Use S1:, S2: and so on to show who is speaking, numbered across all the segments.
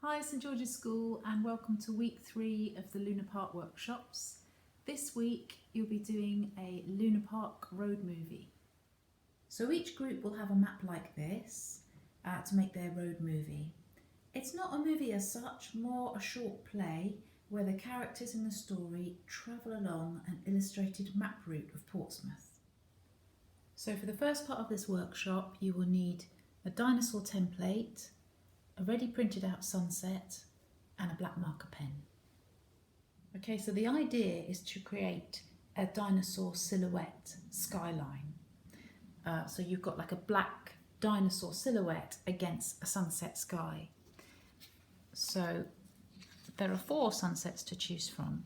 S1: Hi St George's School and welcome to week 3 of the Luna Park workshops. This week you'll be doing a Luna Park road movie. So each group will have a map like this to make their road movie. It's not a movie as such, more a short play where the characters in the story travel along an illustrated map route of Portsmouth. So for the first part of this workshop you will need a dinosaur template, a ready printed out sunset and a black marker pen. Okay, so the idea is to create a dinosaur silhouette skyline. So you've got like a black dinosaur silhouette against a sunset sky. So there are 4 sunsets to choose from.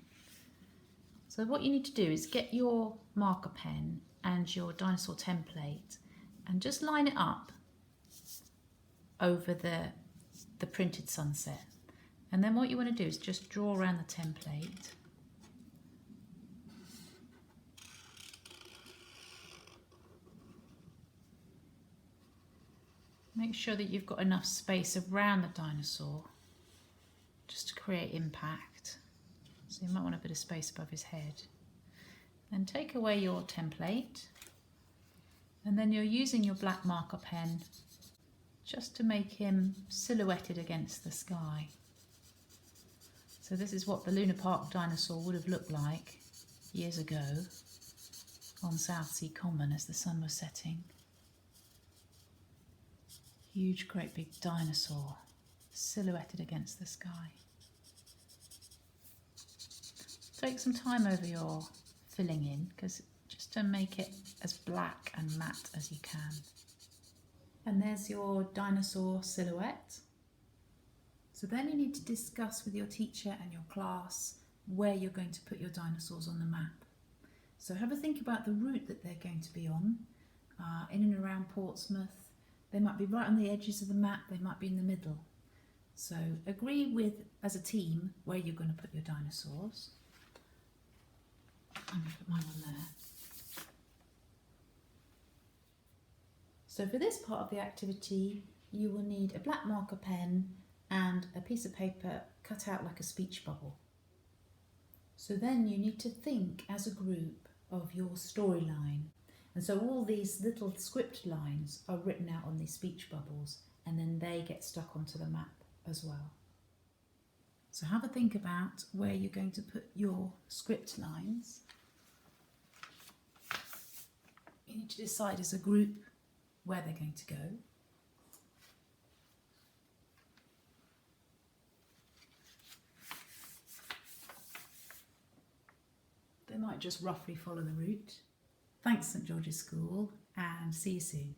S1: So what you need to do is get your marker pen and your dinosaur template and just line it up over the printed sunset, and then what you want to do is just draw around the template. Make sure that you've got enough space around the dinosaur just to create impact, so you might want a bit of space above his head. Then take away your template and then you're using your black marker pen just to make him silhouetted against the sky. So this is what the Luna Park dinosaur would have looked like years ago on Southsea Common as the sun was setting. Huge, great big dinosaur silhouetted against the sky. Take some time over your filling in, because just to make it as black and matte as you can. And there's your dinosaur silhouette. So then you need to discuss with your teacher and your class where you're going to put your dinosaurs on the map. So have a think about the route that they're going to be on, in and around Portsmouth. They might be right on the edges of the map, they might be in the middle. So agree with, as a team, where you're going to put your dinosaurs. I'm going to put mine on there. So for this part of the activity, you will need a black marker pen and a piece of paper cut out like a speech bubble. So then you need to think as a group of your storyline. And so all these little script lines are written out on these speech bubbles, and then they get stuck onto the map as well. So have a think about where you're going to put your script lines. You need to decide as a group where they're going to go. They might just roughly follow the route. Thanks St George's School, and see you soon.